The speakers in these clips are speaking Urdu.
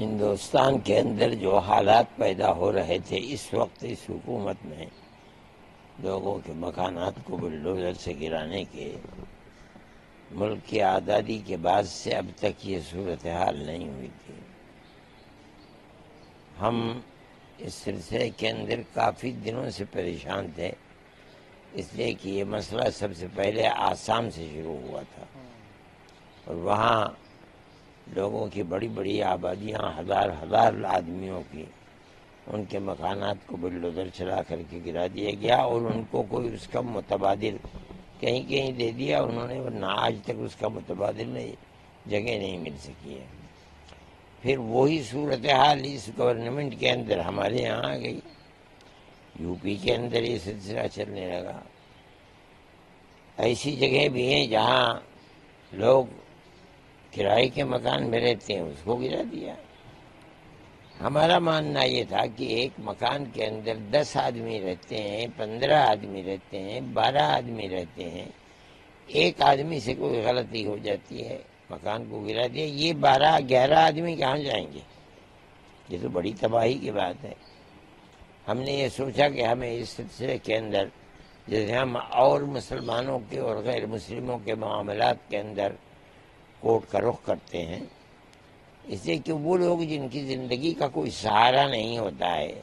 ہندوستان کے اندر جو حالات پیدا ہو رہے تھے اس وقت اس حکومت میں لوگوں کے مکانات کو بلڈوزر سے گرانے کے، ملک کی آزادی کے بعد سے اب تک یہ صورتحال نہیں ہوئی تھی۔ ہم اس سلسلے کے اندر کافی دنوں سے پریشان تھے، اس لیے کہ یہ مسئلہ سب سے پہلے آسام سے شروع ہوا تھا اور وہاں لوگوں کی بڑی بڑی آبادیاں، ہزار آدمیوں کی، ان کے مکانات کو بلڈوزر چلا کر کے گرا دیا گیا اور ان کو کوئی اس کا متبادل کہیں کہیں دے دیا انہوں نے، ورنہ آج تک اس کا متبادل جگہ نہیں مل سکی ہے۔ پھر وہی صورتحال اس گورنمنٹ کے اندر ہمارے یہاں آ گئی، یو پی کے اندر یہ سلسلہ چلنے لگا۔ ایسی جگہ بھی ہیں جہاں لوگ کرائے کے مکان میں رہتے ہیں، اس کو گرا دیا۔ ہمارا ماننا یہ تھا کہ ایک مکان کے اندر 10 آدمی رہتے ہیں، 15 آدمی رہتے ہیں، 12 آدمی رہتے ہیں، ایک آدمی سے کوئی غلطی ہو جاتی ہے، مکان کو گرا دیا، یہ 11 آدمی کہاں جائیں گے؟ یہ تو بڑی تباہی کی بات ہے۔ ہم نے یہ سوچا کہ ہمیں اس سلسلے کے اندر، جیسے ہم اور مسلمانوں کے اور غیر مسلموں کے معاملات کے اندر کورٹ کا رخ کرتے ہیں، اس لیے کہ وہ لوگ جن کی زندگی کا کوئی سہارا نہیں ہوتا ہے،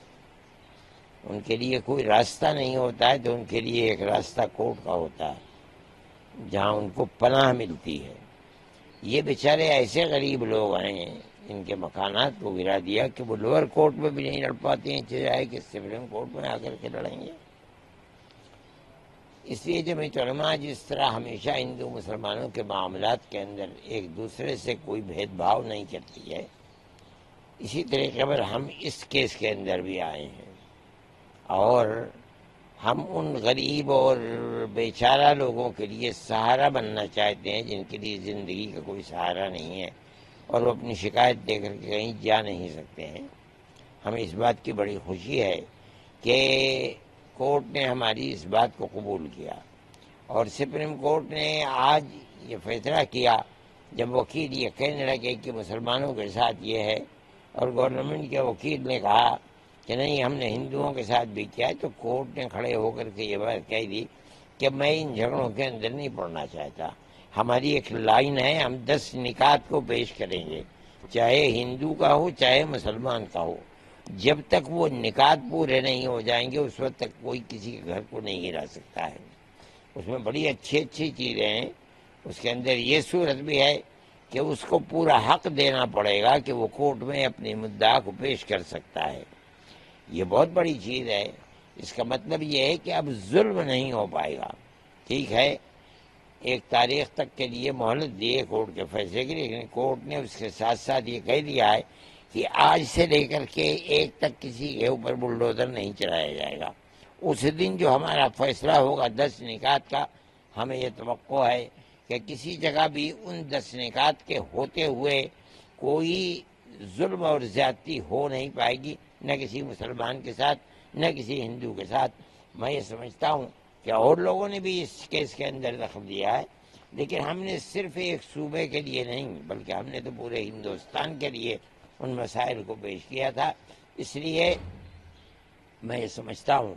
ان کے لیے کوئی راستہ نہیں ہوتا ہے، تو ان کے لیے ایک راستہ کورٹ کا ہوتا ہے جہاں ان کو پناہ ملتی ہے۔ یہ بیچارے ایسے غریب لوگ ہیں، ان کے مکانات کو گرا دیا کہ وہ لوور کورٹ میں بھی نہیں لڑ پاتے ہیں، چاہے کہ سپریم کورٹ میں آ کر کے لڑیں گے۔ اس لیے جمعیت علماء جس طرح ہمیشہ ہندو مسلمانوں کے معاملات کے اندر ایک دوسرے سے کوئی بھید بھاؤ نہیں کرتی ہے، اسی طریقے پر ہم اس کیس کے اندر بھی آئے ہیں اور ہم ان غریب اور بیچارہ لوگوں کے لیے سہارا بننا چاہتے ہیں جن کے لیے زندگی کا کوئی سہارا نہیں ہے اور وہ اپنی شکایت دے کر کے کہیں جا نہیں سکتے ہیں۔ ہمیں اس بات کی بڑی خوشی ہے کہ کورٹ نے ہماری اس بات کو قبول کیا اور سپریم کورٹ نے آج یہ فیصلہ کیا، جب وکیل یہ کہنے لگے کہ مسلمانوں کے ساتھ یہ ہے اور گورنمنٹ کے وکیل نے کہا کہ نہیں ہم نے ہندوؤں کے ساتھ بھی کیا ہے، تو کورٹ نے کھڑے ہو کر کے یہ بات کہہ دی کہ میں ان جھگڑوں کے اندر نہیں پڑنا چاہتا۔ ہماری ایک لائن ہے، ہم 10 نکات کو پیش کریں گے، چاہے ہندو کا ہو چاہے مسلمان کا ہو، جب تک وہ نکات پورے نہیں ہو جائیں گے اس وقت تک کوئی کسی کے گھر کو نہیں گرا سکتا ہے۔ اس میں بڑی اچھی چیزیں ہیں، اس کے اندر یہ صورت بھی ہے کہ اس کو پورا حق دینا پڑے گا کہ وہ کورٹ میں اپنی مدعا کو پیش کر سکتا ہے۔ یہ بہت بڑی چیز ہے۔ اس کا مطلب یہ ہے کہ اب ظلم نہیں ہو پائے گا۔ ٹھیک ہے، ایک تاریخ تک کے لیے مہلت دی ہے کورٹ کے فیصلے کے لیے، لیکن کورٹ نے اس کے ساتھ ساتھ یہ کہہ دیا ہے کہ آج سے لے کر کے ایک تک کسی کے اوپر بلڈوزر نہیں چلایا جائے گا۔ اس دن جو ہمارا فیصلہ ہوگا 10 نکات کا، ہمیں یہ توقع ہے کہ کسی جگہ بھی ان 10 نکات کے ہوتے ہوئے کوئی ظلم اور زیادتی ہو نہیں پائے گی، نہ کسی مسلمان کے ساتھ نہ کسی ہندو کے ساتھ۔ میں یہ سمجھتا ہوں کہ اور لوگوں نے بھی اس کیس کے اندر دخل دیا ہے، لیکن ہم نے صرف ایک صوبے کے لیے نہیں بلکہ ہم نے تو پورے ہندوستان کے لیے ان مسائل کو پیش کیا تھا۔ اس لیے میں یہ سمجھتا ہوں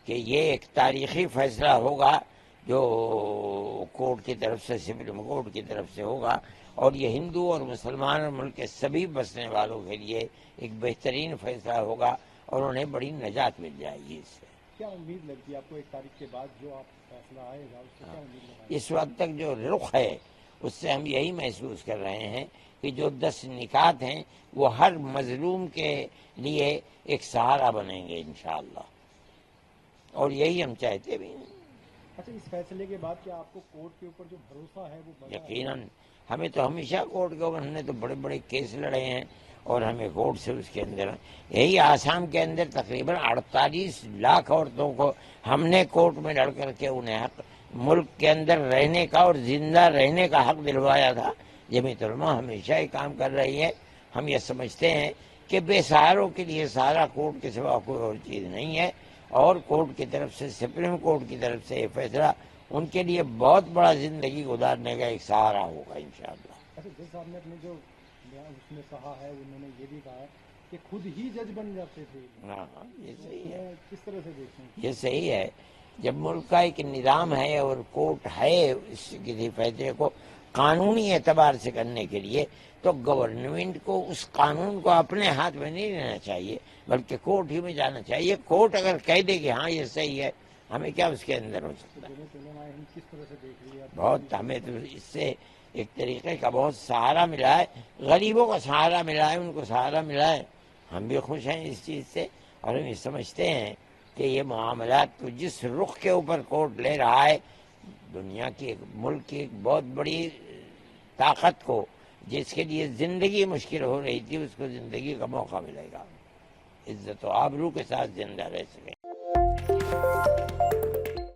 کہ یہ ایک تاریخی فیصلہ ہوگا جو کورٹ کی طرف سے، سپریم کورٹ کی طرف سے ہوگا، اور یہ ہندو اور مسلمان اور ملک کے سبھی بسنے والوں کے لیے ایک بہترین فیصلہ ہوگا اور انہیں بڑی نجات مل جائے گی اس سے۔ کیا امید لگتی ہے آپ کو 1 تاریخ کے بعد جو آپ فیصلہ آئے گا اس سے کیا امید لگتی ہے؟ اس وقت تک جو رخ ہے اس سے ہم یہی محسوس کر رہے ہیں کہ جو 10 نکات ہیں وہ ہر مظلوم کے لیے ایک سہارا بنیں گے انشاءاللہ، اور یہی ہم چاہتے بھی ہیں۔ اچھا، اس فیصلے کے بعد کیا آپ کو کورٹ کے اوپر جو بھروسہ ہے وہ بڑھا ہے؟ یقیناً ہمیں تو ہمیشہ کورٹ کے اوپر، ہم نے تو بڑے بڑے کیس لڑے ہیں اور ہمیں کورٹ سے اس کے اندر، یہی آسام کے اندر تقریباً 48 لاکھ عورتوں کو ہم نے کورٹ میں لڑ کر کے انہیں حق ملک کے اندر رہنے کا اور زندہ رہنے کا حق دلوایا تھا۔ جمعیت علماء ہمیشہ یہ کام کر رہی ہے۔ ہم یہ سمجھتے ہیں کہ بے سہاروں کے لیے سہارا کورٹ کے سوا کوئی اور چیز نہیں ہے، اور کورٹ کی طرف سے، سپریم کورٹ کی طرف سے یہ فیصلہ ان کے لیے بہت بڑا زندگی گزارنے کا ایک سہارا ہوگا انشاءاللہ۔ اچھا، جیسے آپ نے اپنے جو اس میں کہا ہے، انہوں نے یہ بھی کہا ہے کہ خود ہی جج بن جاتے تھے. ہاں یہ صحیح ہے، کس طرح سے دیکھتے ہیں؟ یہ صحیح ہے. جب ملک کا ایک نظام ہے اور کورٹ ہے اس کسی فیصلے کو قانونی اعتبار سے کرنے کے لیے، تو گورنمنٹ کو اس قانون کو اپنے ہاتھ میں نہیں لینا چاہیے، بلکہ کورٹ ہی میں جانا چاہیے. کورٹ اگر کہہ دے کہ ہاں یہ صحیح ہے، ہمیں کیا اس کے اندر ہو سکتا ہے؟ جمعیت علماء ہند کس طرح سے دیکھ رہی ہے؟ بہت ہمیں تو اس سے ایک طریقے کا بہت سہارا ملا ہے، غریبوں کا سہارا ملا ہے، ان کو سہارا ملا ہے. ہم بھی خوش ہیں اس چیز سے، اور ہم یہ سمجھتے ہیں کہ یہ معاملات کو جس رخ کے اوپر کورٹ لے رہا ہے، دنیا کی ایک ملک کی ایک بہت بڑی طاقت کو، جس کے لیے زندگی مشکل ہو رہی تھی، اس کو زندگی کا موقع ملے گا، عزت و آبرو کے ساتھ زندہ رہ سکے.